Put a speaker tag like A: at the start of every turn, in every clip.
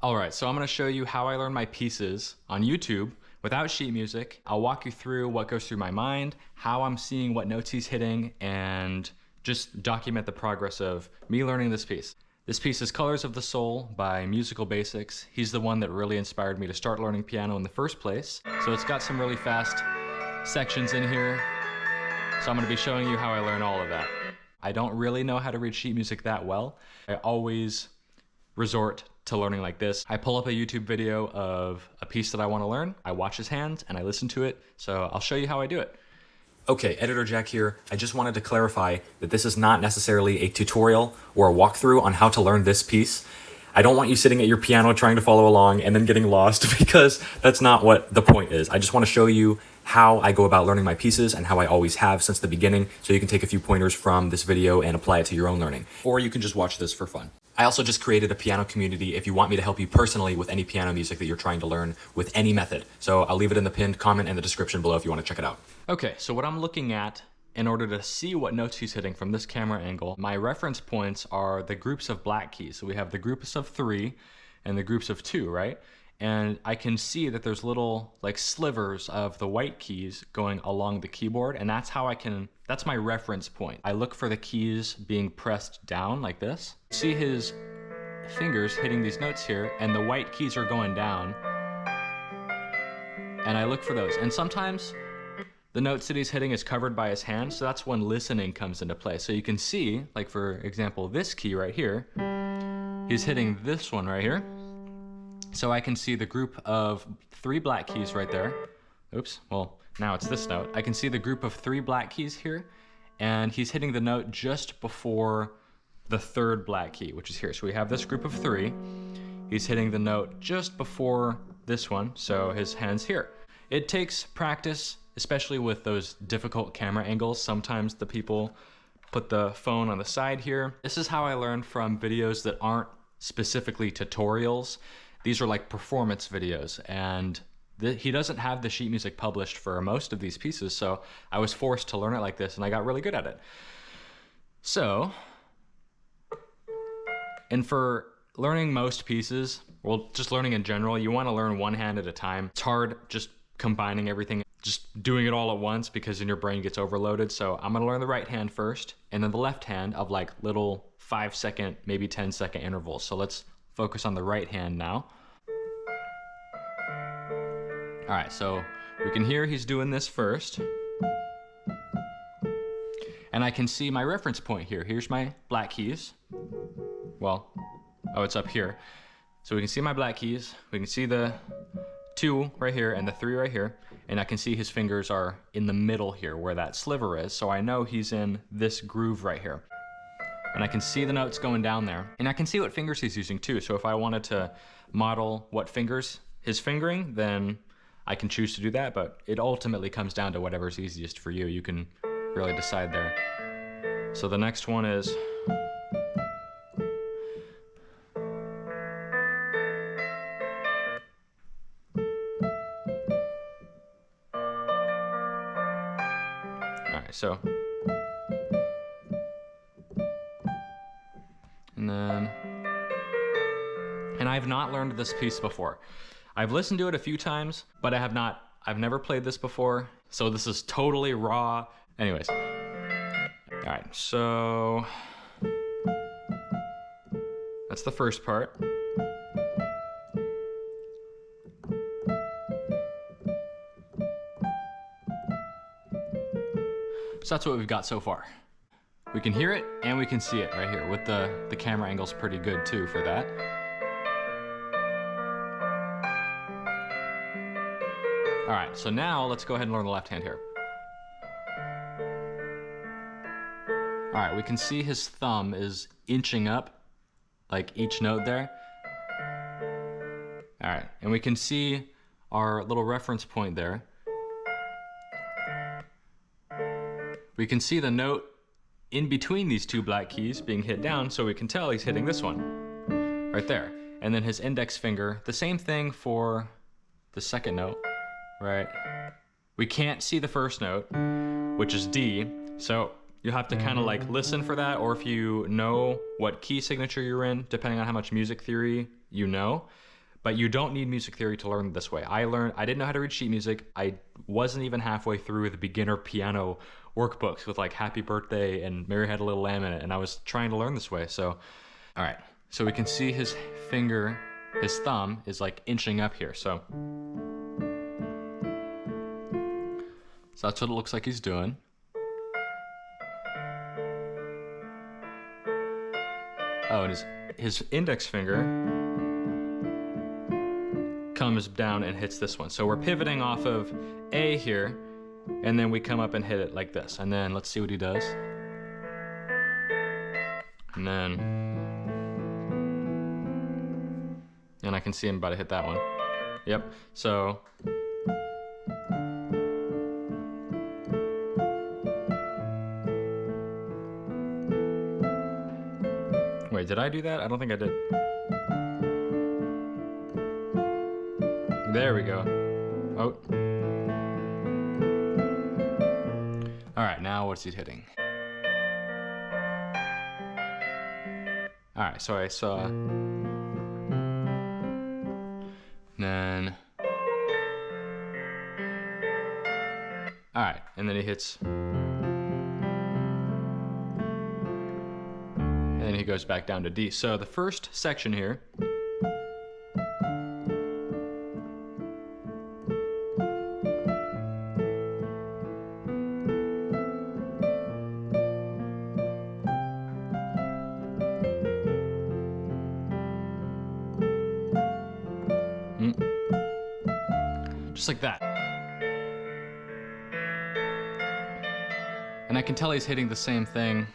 A: All right, so I'm gonna show you how I learn my pieces on YouTube without sheet music. I'll walk you through what goes through my mind, how I'm seeing what notes he's hitting, and just document the progress of me learning this piece. This piece is Colors of the Soul by Musical Basics. He's the one that really inspired me to start learning piano in the first place. So it's got some really fast sections in here. So I'm gonna be showing you how I learn all of that. I don't really know how to read sheet music that well. I always resort to learning like this. I pull up a YouTube video of a piece that I want to learn, I watch his hands, and I listen to it. So I'll show you how I do it. Okay, Editor Jack here. I just wanted to clarify that this is not necessarily a tutorial or a walkthrough on how to learn this piece. I don't want you sitting at your piano trying to follow along and then getting lost, because that's not what the point is. I just want to show you how I go about learning my pieces and how I always have since the beginning, so you can take a few pointers from this video and apply it to your own learning. Or you can just watch this for fun. I also just created a piano community if you want me to help you personally with any piano music that you're trying to learn with any method. So I'll leave it in the pinned comment and the description below if you want to check it out. Okay, so what I'm looking at in order to see what notes he's hitting from this camera angle, my reference points are the groups of black keys. So we have the groups of 3 and the groups of 2, right? And I can see that there's little like slivers of the white keys going along the keyboard, and that's my reference point. I look for the keys being pressed down like this. See his fingers hitting these notes here, and the white keys are going down, and I look for those. And sometimes the notes that he's hitting is covered by his hand, so that's when listening comes into play. So you can see, like for example, this key right here, he's hitting this one right here. So I can see the group of 3 black keys right there. Oops, well, now it's this note. I can see the group of 3 black keys here, and he's hitting the note just before the 3rd black key, which is here. So we have this group of 3. He's hitting the note just before this one, so his hand's here. It takes practice, especially with those difficult camera angles. Sometimes the people put the phone on the side here. This is how I learn from videos that aren't specifically tutorials. These are like performance videos, and he doesn't have the sheet music published for most of these pieces, so I was forced to learn it like this, and I got really good at it. So, and for learning most pieces, well, just learning in general, you want to learn one hand at a time. It's hard just combining everything, just doing it all at once, because then your brain gets overloaded. So I'm going to learn the right hand first, and then the left hand of like little 5-second, maybe 10-second intervals. So let's focus on the right hand now. All right, so we can hear he's doing this first. And I can see my reference point here. Here's my black keys. Well, oh, it's up here. So we can see my black keys. We can see the 2 right here and the 3 right here. And I can see his fingers are in the middle here where that sliver is. So I know he's in this groove right here. And I can see the notes going down there. And I can see what fingers he's using too. So if I wanted to model what fingers his fingering, then I can choose to do that. But it ultimately comes down to whatever's easiest for you. You can really decide there. So the next one is... All right, so... And I've not learned this piece before. I've listened to it a few times, but I've never played this before, so this is totally raw. Anyways. All right, so that's the first part. So that's what we've got so far. We can hear it and we can see it right here with the camera angle's pretty good too for that. All right, so now let's go ahead and learn the left hand here. All right, we can see his thumb is inching up, like each note there. All right, and we can see our little reference point there. We can see the note in between these 2 black keys being hit down, so we can tell he's hitting this one right there. And then his index finger, the same thing for the second note, right? We can't see the first note, which is D, so you'll have to kind of like listen for that, or if you know what key signature you're in, depending on how much music theory you know, but you don't need music theory to learn this way. I didn't know how to read sheet music. I wasn't even halfway through the beginner piano workbooks with like Happy Birthday and Mary Had a Little Lamb in it, and I was trying to learn this way. So, all right. So we can see his finger, his thumb is like inching up here. So that's what it looks like he's doing. Oh, and his index finger comes down and hits this one. So we're pivoting off of A here, and then we come up and hit it like this. And then let's see what he does. And I can see him about to hit that one. Yep, so. Wait, did I do that? I don't think I did. There we go. Oh. All right, now what's he hitting? All right, so I saw. Then. All right, and then he hits. And then he goes back down to D. So the first section here. Just like that. And I can tell he's hitting the same thing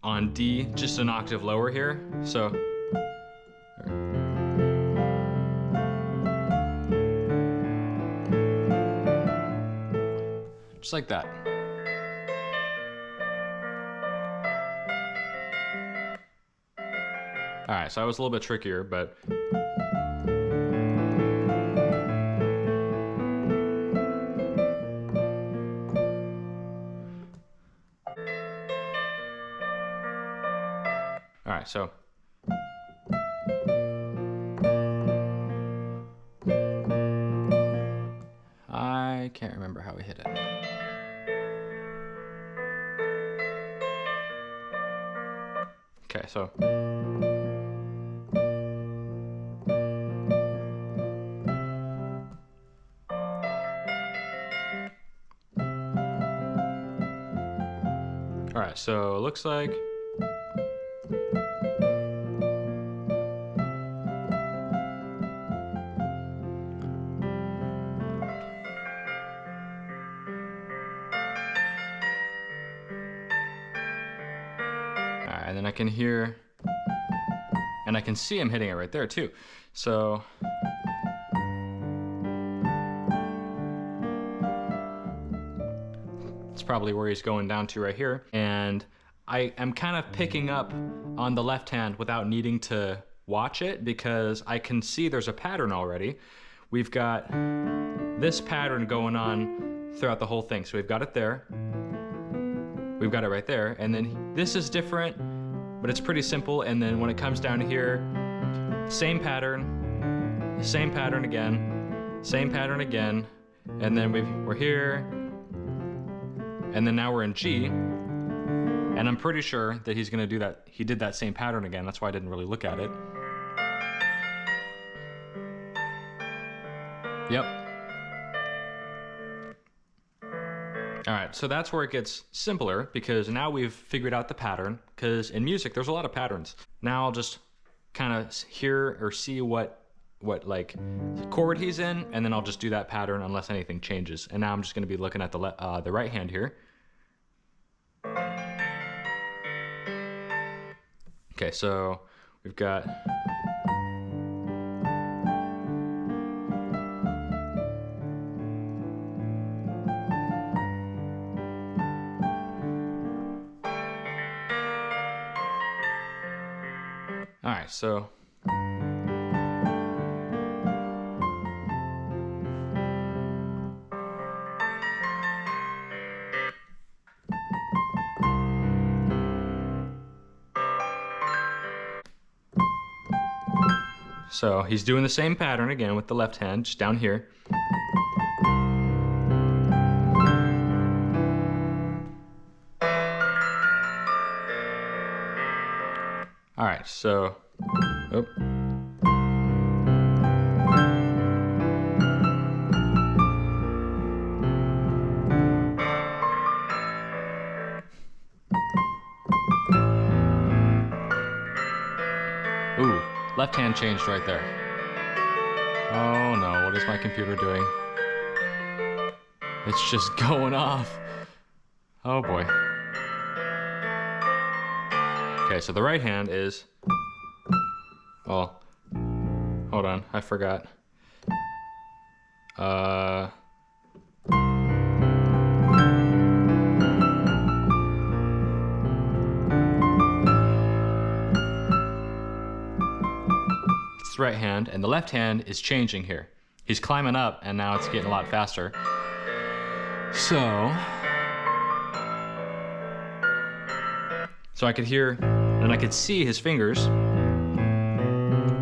A: on D, just an octave lower here. So just like that. All right, so I was a little bit trickier, but all right, so I can't remember how we hit it. Okay, so all right, so it looks like and then I can hear, and I can see him hitting it right there too. So it's probably where he's going down to right here. And I am kind of picking up on the left hand without needing to watch it because I can see there's a pattern already. We've got this pattern going on throughout the whole thing. So we've got it there. We've got it right there. And then this is different, but it's pretty simple. And then when it comes down to here, same pattern again, same pattern again. And then we're here. And then now we're in G. And I'm pretty sure that he's gonna do that. He did that same pattern again. That's why I didn't really look at it. Yep. All right, so that's where it gets simpler because now we've figured out the pattern, because in music, there's a lot of patterns. Now I'll just kind of hear or see what like chord he's in, and then I'll just do that pattern unless anything changes. And now I'm just gonna be looking at the right hand here. Okay, so we've got all right, so So he's doing the same pattern again with the left hand, just down here. All right, so, oh. Ooh, left hand changed right there. Oh no, what is my computer doing? It's just going off. Oh boy. Okay, so the right hand is, well, hold on, I forgot. It's the right hand, and the left hand is changing here. He's climbing up, and now it's getting a lot faster. So I could hear, and I could see his fingers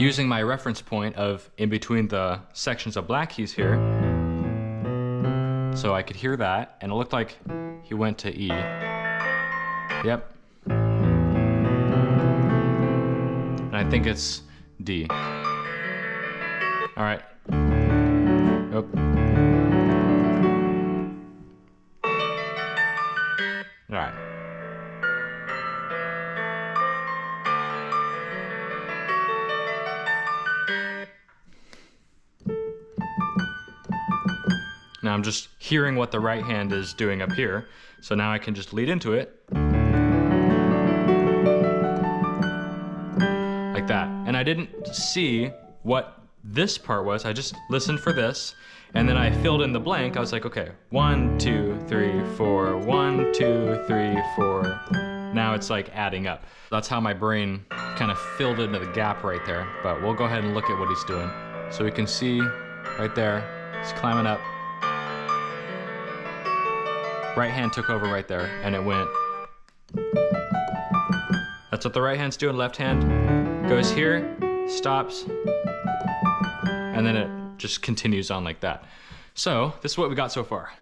A: using my reference point of in between the sections of black keys here. So I could hear that, and it looked like he went to E. Yep. And I think it's D. All right. Nope. All right. Now I'm just hearing what the right hand is doing up here. So now I can just lead into it. Like that. And I didn't see what this part was. I just listened for this. And then I filled in the blank. I was like, okay, 1, 2, 3, 4, 1, 2, 3, 4. Now it's like adding up. That's how my brain kind of filled into the gap right there. But we'll go ahead and look at what he's doing. So we can see right there, he's climbing up. Right hand took over right there, and it went. That's what the right hand's doing. Left hand goes here, stops, and then it just continues on like that. So this is what we got so far.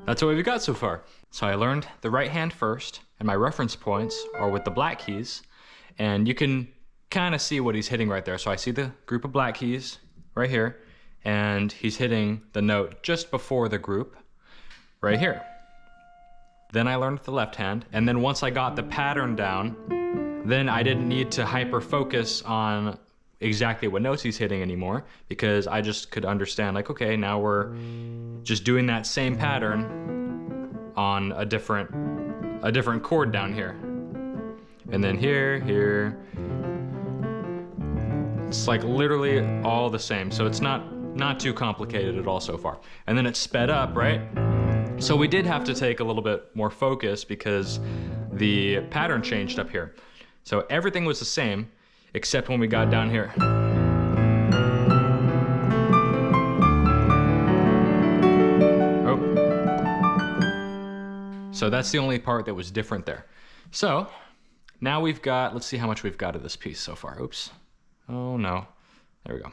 A: That's what we've got so far. So I learned the right hand first, and my reference points are with the black keys, and you can kind of see what he's hitting right there. So I see the group of black keys right here, and he's hitting the note just before the group right here. Then I learned the left hand, and then once I got the pattern down, then I didn't need to hyper focus on exactly what notes he's hitting anymore, because I just could understand, like, okay, now we're just doing that same pattern on a different chord down here. And then here. It's like literally all the same. So it's not too complicated at all so far. And then it's sped up, right? So we did have to take a little bit more focus because the pattern changed up here. So everything was the same, except when we got down here. Oh. So that's the only part that was different there. So now we've got, let's see how much we've got of this piece so far. Oops. Oh no. There we go.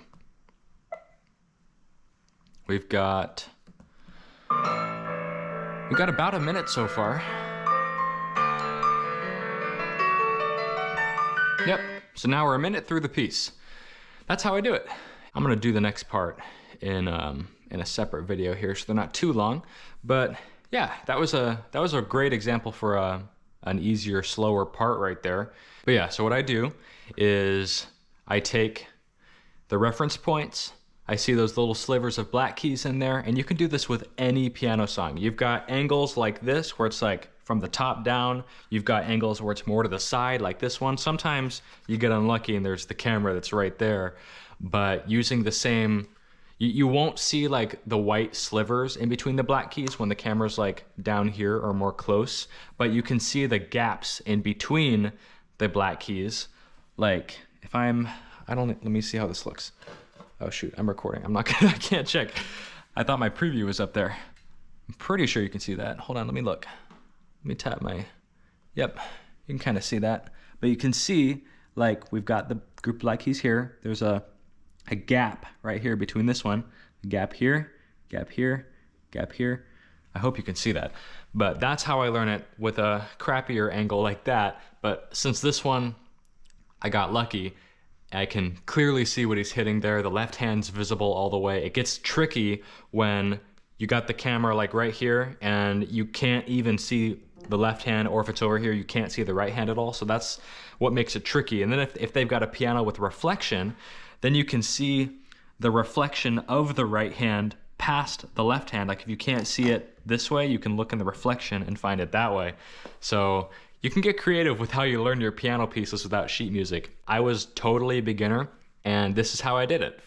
A: We've got about a minute so far. Yep, so now we're a minute through the piece. That's how I do it. I'm gonna do the next part in a separate video here, so they're not too long. But yeah, that was a great example for an easier, slower part right there. But yeah, so what I do is I take the reference points, I see those little slivers of black keys in there, and you can do this with any piano song. You've got angles like this, where it's like from the top down. You've got angles where it's more to the side, like this one. Sometimes you get unlucky and there's the camera that's right there, but using the same, you won't see like the white slivers in between the black keys when the camera's like down here or more close, but you can see the gaps in between the black keys. Like if let me see how this looks. Oh shoot, I'm recording. I can't check. I thought my preview was up there. I'm pretty sure you can see that. Hold on, let me look. Let me tap yep, you can kind of see that. But you can see, like, we've got the group of black keys here. There's a gap right here between this one. A gap here, gap here, gap here. I hope you can see that. But that's how I learn it, with a crappier angle like that. But since this one, I got lucky, I can clearly see what he's hitting there. The left hand's visible all the way. It gets tricky when you got the camera like right here and you can't even see the left hand, or if it's over here, you can't see the right hand at all. So that's what makes it tricky. And then if they've got a piano with reflection, then you can see the reflection of the right hand past the left hand. Like if you can't see it this way, you can look in the reflection and find it that way. So you can get creative with how you learn your piano pieces without sheet music. I was totally a beginner, and this is how I did it.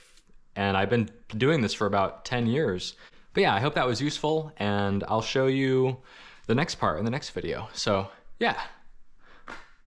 A: And I've been doing this for about 10 years. But yeah, I hope that was useful, and I'll show you the next part in the next video. So yeah.